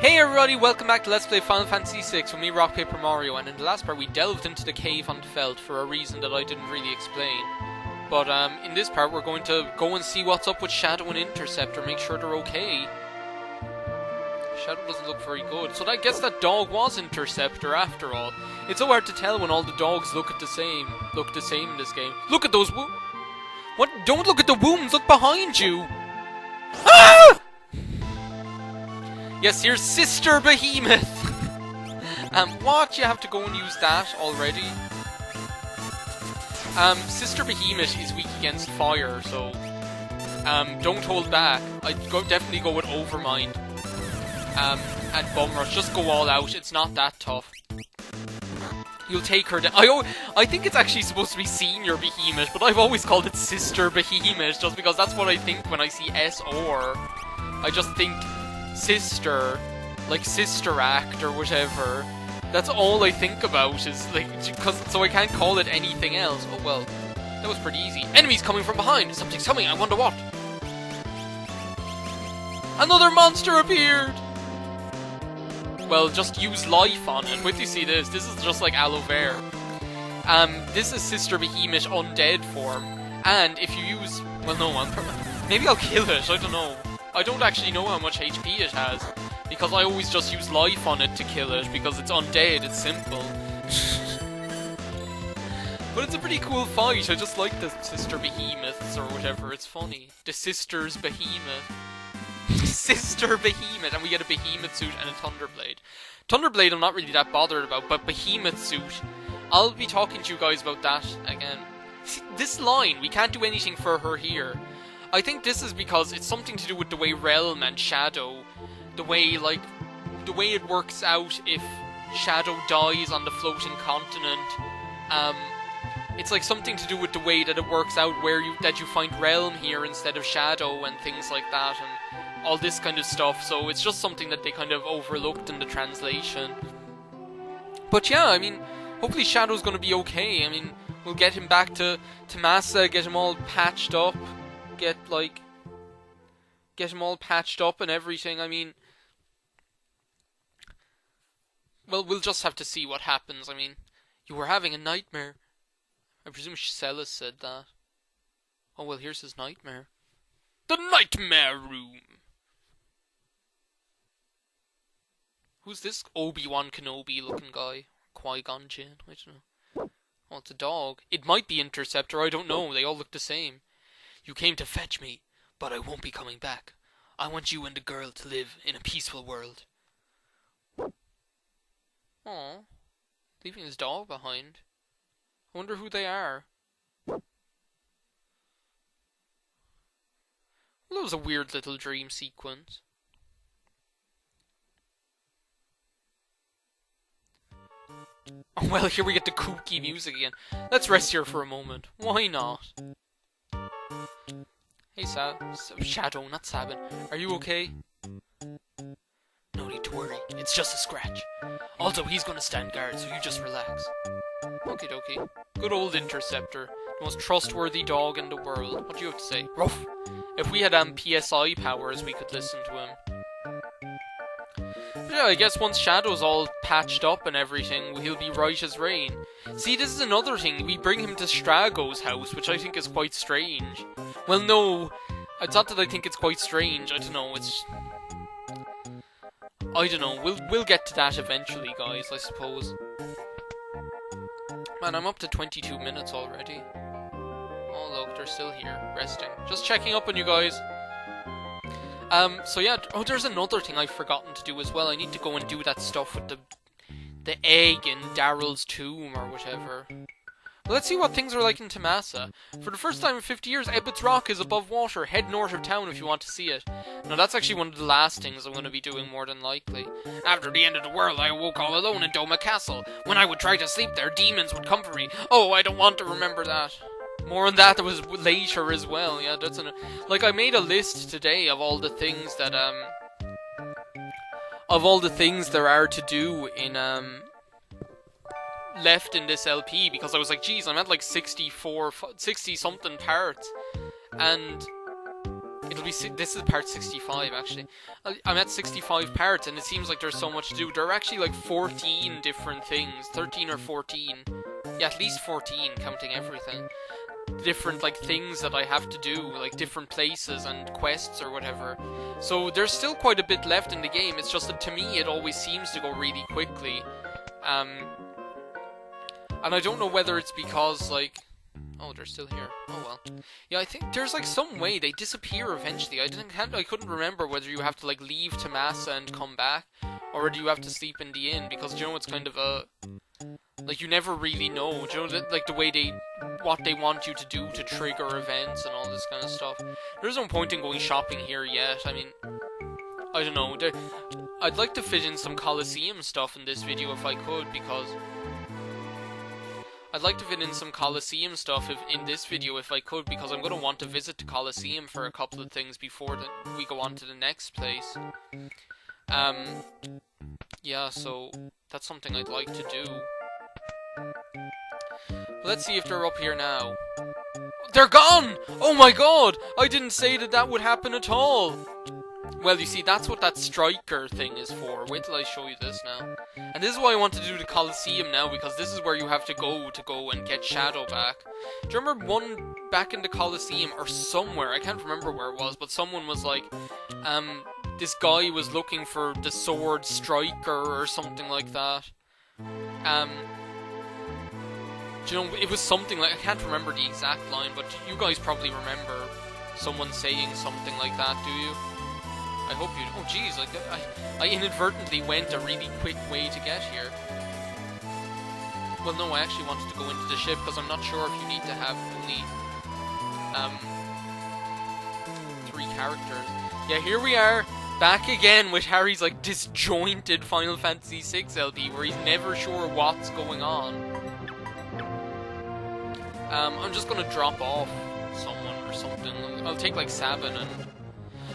Hey everybody, welcome back to Let's Play Final Fantasy VI with me, RockPaperMario, and in the last part we delved into the cave on the Veldt for a reason that I didn't really explain. But in this part we're going to go and see what's up with Shadow and Interceptor, make sure they're okay. Shadow doesn't look very good, so I guess that dog was Interceptor after all. It's so hard to tell when all the dogs look the same in this game. Look at those What? Don't look at the wounds, look behind you! Ah! Yes, here's Sister Behemoth! What? You have to go and use that already? Sister Behemoth is weak against fire, so... don't hold back. I'd definitely go with Overmind. And Bum Rush. Just go all out, it's not that tough. You'll take her down. I think it's actually supposed to be Senior Behemoth, but I've always called it Sister Behemoth, just because that's what I think when I see S-Or. I just think... Sister, like Sister Act or whatever. That's all I think about is like, so I can't call it anything else. Oh well, that was pretty easy. Enemies coming from behind. Something's coming. I wonder what. Another monster appeared. Well, just use life on it. Wait till you see this. This is just like aloe vera. This is Sister Behemoth undead form, and if you use, well, no, maybe I'll kill it. I don't know. I don't actually know how much HP it has, because I always just use life on it to kill it, because it's undead, it's simple. But it's a pretty cool fight, I just like the Sister Behemoths or whatever, it's funny. The Sister's Behemoth. Sister Behemoth, and we get a Behemoth suit and a Thunderblade. Thunderblade I'm not really that bothered about, but Behemoth suit, I'll be talking to you guys about that again. See, this line, we can't do anything for her here. I think this is because it's something to do with the way Realm and Shadow, the way it works out if Shadow dies on the floating continent. It's like something to do with the way that it works out where you find Realm here instead of Shadow and things like that and all this kind of stuff. So it's just something that they kind of overlooked in the translation. But yeah, I mean, hopefully Shadow's gonna be okay. I mean, we'll get him back to Massa, get him all patched up. Get him all patched up and everything. I mean, well, we'll just have to see what happens. I mean, you were having a nightmare. I presume Celis said that. Oh well, here's his nightmare. The Nightmare Room. Who's this Obi-Wan Kenobi looking guy? Qui-Gon Jinn? I don't know. Oh, it's a dog. It might be Interceptor. I don't know. They all look the same. You came to fetch me, but I won't be coming back. I want you and the girl to live in a peaceful world. Aw, leaving his dog behind. I wonder who they are. Well, that was a weird little dream sequence. Oh, well, here we get the kooky music again. Let's rest here for a moment. Why not? Hey, Shadow, not Sabin. Are you okay? No need to worry. It's just a scratch. Also, he's gonna stand guard, so you just relax. Okie dokie. Good old Interceptor. The most trustworthy dog in the world. What do you have to say? Ruff! If we had PSI powers, we could listen to him. But yeah, I guess once Shadow's all patched up and everything, he'll be right as rain. See, this is another thing. We bring him to Strago's house, which I think is quite strange. Well, no, it's not that I think it's quite strange. I don't know. I don't know. We'll get to that eventually, guys. I suppose. Man, I'm up to 22 minutes already. Oh look, they're still here, resting. Just checking up on you guys. So yeah. Oh, there's another thing I've forgotten to do as well. I need to go and do that stuff with the egg in Daryl's tomb or whatever. Let's see what things are like in Tamasa. For the first time in 50 years, Ebbett's Rock is above water. Head north of town if you want to see it. Now that's actually one of the last things I'm going to be doing more than likely. After the end of the world, I awoke all alone in Doma Castle. When I would try to sleep there, demons would come for me. Oh, I don't want to remember that. More on that was later as well. Yeah, that's like I made a list today of all the things that there are to do in left in this LP, because I was like, geez, I'm at like 60 something parts, and It'll be this is part 65 actually. I'm at 65 parts, and it seems like there's so much to do. There are actually like 14 different things, 13 or 14. Yeah, at least 14, counting everything. Different like things that I have to do, like different places and quests or whatever. So there's still quite a bit left in the game. It's just that to me it always seems to go really quickly. And I don't know whether it's because like, oh, they're still here. Oh well. Yeah, I think there's like some way they disappear eventually. I couldn't remember whether you have to like leave Tamasa and come back, or whether you have to sleep in the inn, because you know it's kind of a like you never really know. You know, like the way what they want you to do to trigger events and all this kind of stuff. There's no point in going shopping here yet. I mean, I don't know. I'd like to fit in some Colosseum stuff in this video if I could, because I'd like to fit in some Colosseum stuff in this video if I could, because I'm going to want to visit the Colosseum for a couple of things before we go on to the next place. Yeah, so that's something I'd like to do. Let's see if they're up here now. They're gone! Oh my god! I didn't say that would happen at all! Well, you see, that's what that striker thing is for. Wait till I show you this now. And this is why I want to do the Colosseum now, because this is where you have to go and get Shadow back. Do you remember one back in the Colosseum, or somewhere, I can't remember where it was, but someone was like, this guy was looking for the sword striker or something like that. Do you know, it was something like, I can't remember the exact line, but you guys probably remember someone saying something like that, do you? I hope you do. Oh jeez, like, I inadvertently went a really quick way to get here. Well no, I actually wanted to go into the ship, because I'm not sure if you need to have only 3 characters. Yeah, here we are, back again with Harry's like disjointed Final Fantasy VI LP, where he's never sure what's going on. I'm just gonna drop off someone or something. I'll take like Sabin, and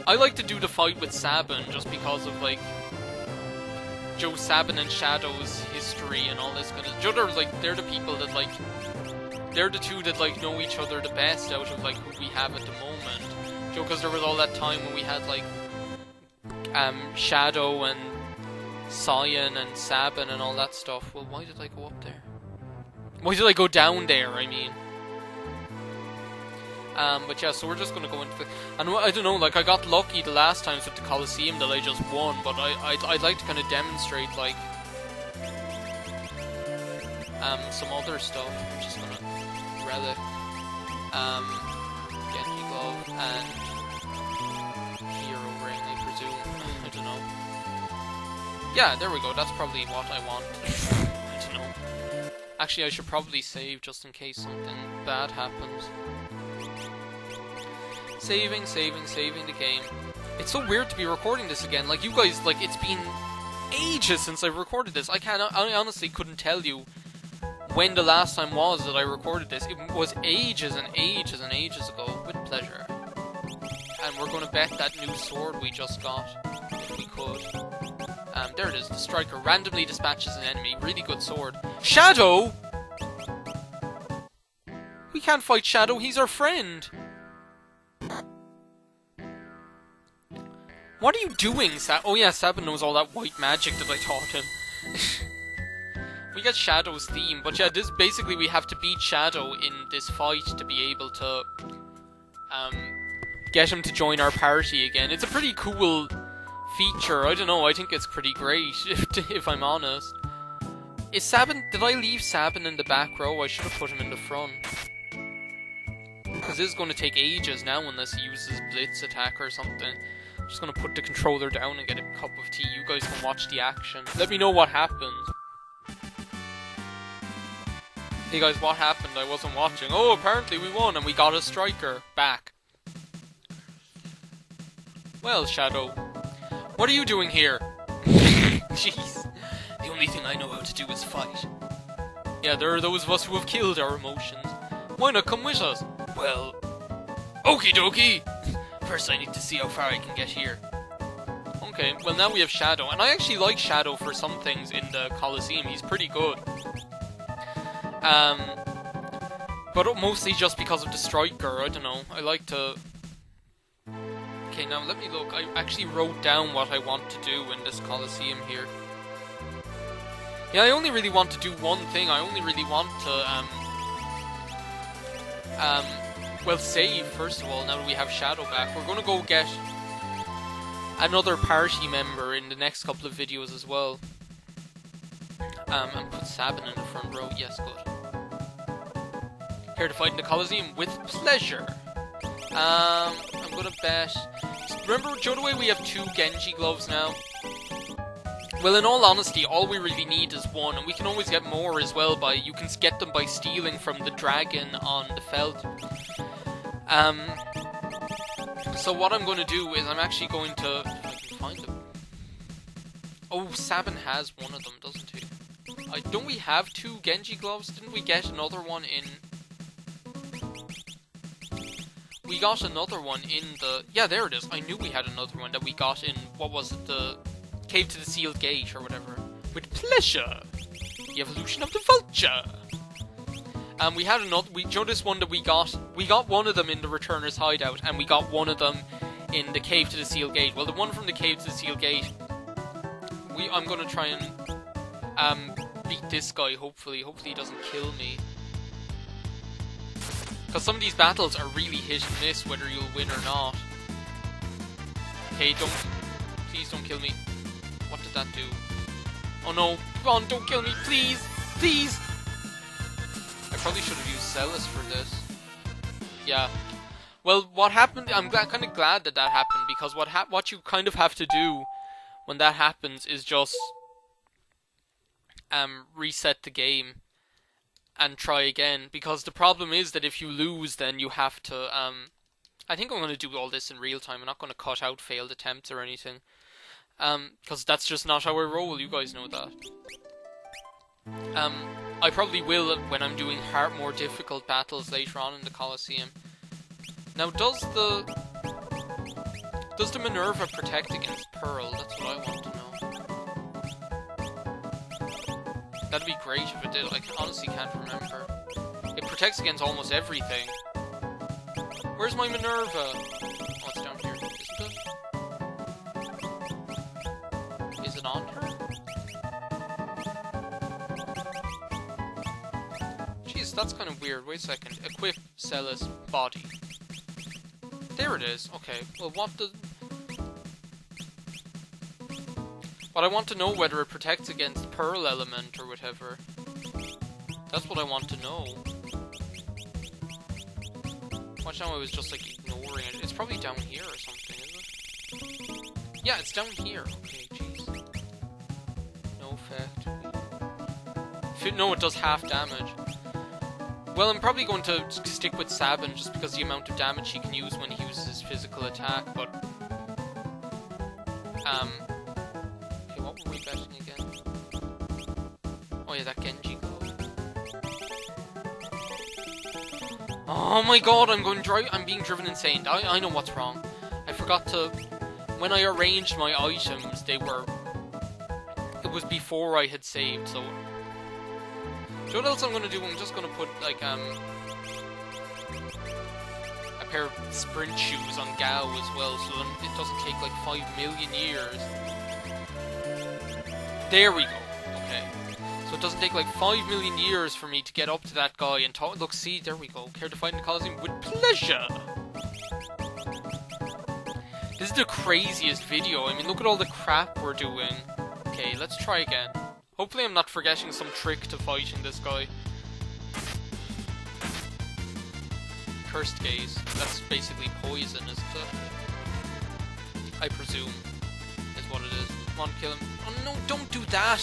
I like to do the fight with Sabin just because of like Joe Sabin and Shadow's history and all this kind of. Joe, they're the people that like, they're the two that like know each other the best out of like who we have at the moment. Joe, because there was all that time when we had like Shadow and Cyan and Sabin and all that stuff. Well, why did I go up there? Why did I go down there, I mean? But yeah, so we're just gonna go into the... And I don't know, like, I got lucky the last times with the Colosseum that I just won, but I'd like to kind of demonstrate, like, some other stuff. I'm just gonna... Relic, Genji Glove, and Hero Ring, I presume. I don't know. Yeah, there we go, that's probably what I want. I don't know. Actually, I should probably save just in case something bad happens. Saving the game. It's so weird to be recording this again. Like, you guys, like, it's been ages since I've recorded this. I honestly couldn't tell you when the last time was that I recorded this. It was ages and ages and ages ago. With pleasure. And we're going to bet that new sword we just got, if we could. There it is. The striker randomly dispatches an enemy. Really good sword. Shadow? We can't fight Shadow. He's our friend. What are you doing, Oh yeah, Sabin knows all that white magic that I taught him. We get Shadow's theme, but yeah, this basically we have to beat Shadow in this fight to be able to get him to join our party again. It's a pretty cool feature. I don't know, I think it's pretty great, if I'm honest. Is Sabin... Did I leave Sabin in the back row? I should have put him in the front. Because this is going to take ages now unless he uses Blitz attack or something. I'm just going to put the controller down and get a cup of tea. You guys can watch the action. Let me know what happened. Hey guys, what happened? I wasn't watching. Oh, apparently we won and we got a striker back. Well, Shadow, what are you doing here? Jeez. The only thing I know how to do is fight. Yeah, there are those of us who have killed our emotions. Why not come with us? Well, okie dokie! First I need to see how far I can get here. Okay, well now we have Shadow, and I actually like Shadow for some things in the Colosseum. He's pretty good. But mostly just because of the striker, I don't know. I like to... Okay, now let me look. I actually wrote down what I want to do in this Colosseum here. Yeah, I only really want to do one thing. I only really want to, well, save, first of all, now that we have Shadow back. We're gonna go get another party member in the next couple of videos as well. And put Sabin in the front row. Yes, good. Here to fight in the Colosseum with pleasure. I'm gonna bet... Remember, Joe, the way we have 2 Genji gloves now? Well, in all honesty, all we really need is 1, and we can always get more as well by... You can get them by stealing from the dragon on the Feld. So what I'm going to do is I'm actually going to... If I can find them. Oh, Sabin has one of them, doesn't he? Don't we have 2 Genji gloves? Didn't we get another one in... We got another one in the... Yeah, there it is. I knew we had another one that we got in... What was it? The Cave to the Sealed Gate or whatever. With pleasure! The evolution of the vulture! We had another... You know this one that we got? We got one of them in the Returner's Hideout, and we got one of them in the Cave to the Sealed Gate. Well, the one from the Cave to the Sealed Gate... I'm gonna try and... beat this guy, hopefully. Hopefully he doesn't kill me. Because some of these battles are really hit and miss, whether you'll win or not. Okay, please don't kill me. What did that do? Oh no, come on, don't kill me, please! Please! I probably should have used Celis for this. Yeah. Well, what happened, I'm kind of glad that that happened, because what you kind of have to do when that happens is just reset the game and try again, because the problem is that if you lose, then you have to, I think I'm going to do all this in real time. I'm not going to cut out failed attempts or anything, because that's just not how I roll, you guys know that. I probably will when I'm doing more difficult battles later on in the Colosseum. Now, does the Minerva protect against Pearl? That's what I want to know. That'd be great if it did. I honestly can't remember. It protects against almost everything. Where's my Minerva? Oh, it's down here, isn't it? Is it on her? Jeez, that's kind of weird. Wait a second. Equip Celis body. There it is. Okay. Well, But I want to know whether it protects against Pearl Element or whatever. That's what I want to know. Watch now, I was just like ignoring it. It's probably down here or something, isn't it? Yeah, it's down here. Okay, jeez. No effect. No, it does half damage. Well, I'm probably going to stick with Sabin just because the amount of damage he can use when he uses his physical attack, but... Okay, what were we betting again? Oh yeah, that Genji glove. Oh my god, I'm being driven insane. I know what's wrong. I forgot to... When I arranged my items, it was before I had saved, so... So what else I'm gonna do? I'm just gonna put, like, a pair of sprint shoes on Gao as well, so then it doesn't take, like, 5 million years. There we go. Okay. So it doesn't take, like, 5 million years for me to get up to that guy and talk. Look, see, there we go. Care to fight in the Colosseum with pleasure! This is the craziest video. I mean, look at all the crap we're doing. Okay, let's try again. Hopefully I'm not forgetting some trick to fighting this guy. Cursed Gaze. That's basically poison, isn't it? I presume. Is what it is. Come on, kill him. Oh no, don't do that!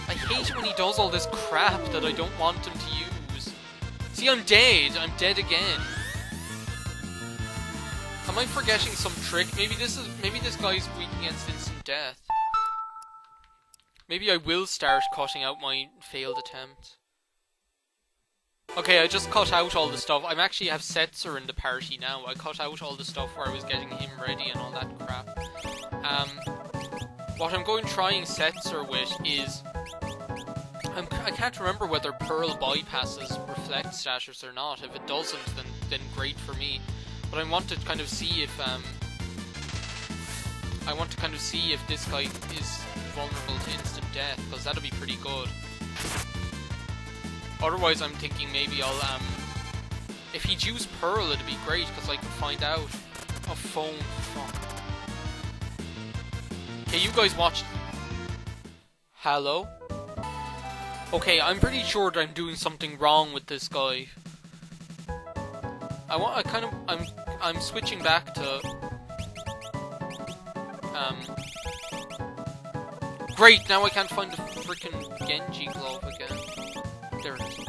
I hate when he does all this crap that I don't want him to use. See, I'm dead. I'm dead again. Am I forgetting some trick? Maybe this guy's weak against instant death. Maybe I will start cutting out my failed attempts. Okay, I just cut out all the stuff. I actually have Setzer in the party now. I cut out all the stuff where I was getting him ready and all that crap. What I'm going trying Setzer with is... I can't remember whether Pearl bypasses Reflect status or not. If it doesn't, then great for me. But I want to kind of see if I want to kind of see if this guy is vulnerable to instant death, because that'll be pretty good. Otherwise, I'm thinking maybe I'll, if he'd use Pearl, it'd be great, because I can find out. A phone. Fuck. Okay, you guys watch. Hello? Okay, I'm pretty sure that I'm doing something wrong with this guy. I'm switching back to... Great, now I can't find the frickin' Genji glove again. There it is.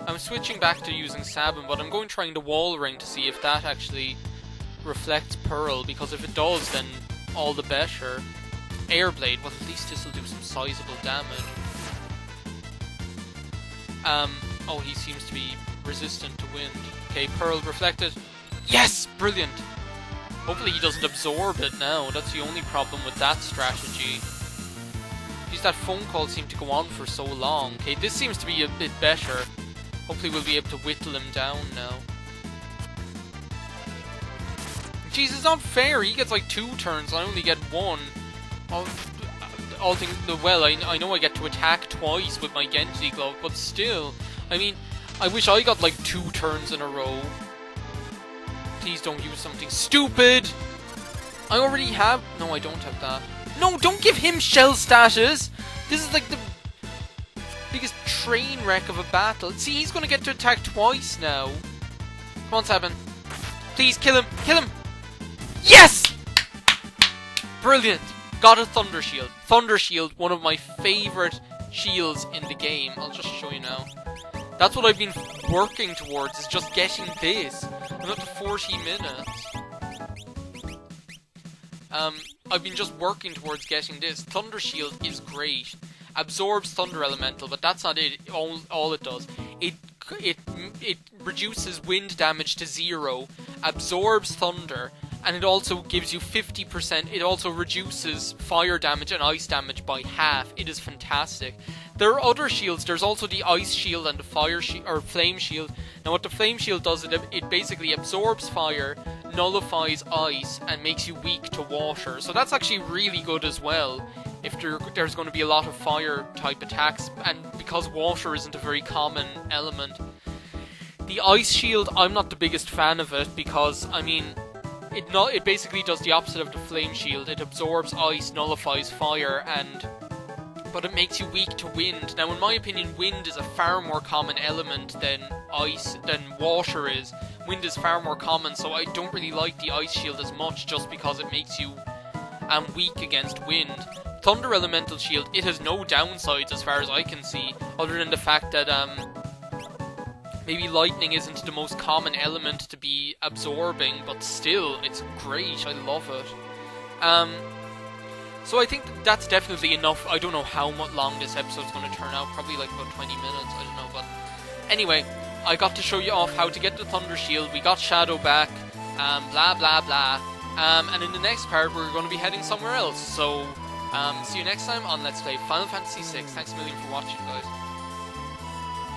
I'm switching back to using Sabin, but I'm going trying the wall ring to see if that actually reflects Pearl, because if it does, then all the better. Airblade, well, at least this will do some sizable damage. Oh, he seems to be resistant to wind. Okay, Pearl reflected. Yes! Brilliant! Hopefully he doesn't absorb it now. That's the only problem with that strategy. Because that phone call seemed to go on for so long. Okay, this seems to be a bit better. Hopefully we'll be able to whittle him down now. Jeez, it's not fair. He gets like 2 turns, I only get 1. All things well, I know I get to attack twice with my Genji glove, but still, I mean, I wish I got like 2 turns in a row. Please don't use something stupid! I already have... No, I don't have that. No, don't give him shell status! This is like the biggest train wreck of a battle. See, he's gonna get to attack twice now. Come on, Sabin. Please, kill him! Kill him! Yes! Brilliant! Got a Thunder Shield. Thunder Shield, one of my favourite shields in the game. I'll just show you now. That's what I've been working towards, is just getting this. I'm up to 40 minutes. I've been just working towards getting this. Thunder Shield is great. Absorbs Thunder Elemental, but that's not it. All it does. It reduces wind damage to 0, absorbs Thunder, and it also gives you 50%. It also reduces fire damage and ice damage by half. It is fantastic. There are other shields. There's also the ice shield and the fire shield or flame shield. Now, what the flame shield does, it basically absorbs fire, nullifies ice, and makes you weak to water. So that's actually really good as well. If there's going to be a lot of fire type attacks, and because water isn't a very common element. The ice shield, I'm not the biggest fan of it, because I mean, it basically does the opposite of the flame shield. It absorbs ice, nullifies fire, but it makes you weak to wind. Now, in my opinion, wind is a far more common element than water is. Wind is far more common, so I don't really like the ice shield as much, just because it makes you weak against wind. Thunder Elemental Shield, it has no downsides as far as I can see, other than the fact that maybe lightning isn't the most common element to be absorbing, but still, it's great. I love it. So I think that's definitely enough. I don't know how long this episode's going to turn out. Probably like about 20 minutes. I don't know. But anyway, I got to show you off how to get the Thunder Shield. We got Shadow back. Blah, blah, blah. And in the next part, we're going to be heading somewhere else. So, see you next time on Let's Play Final Fantasy VI. Thanks a million for watching, guys.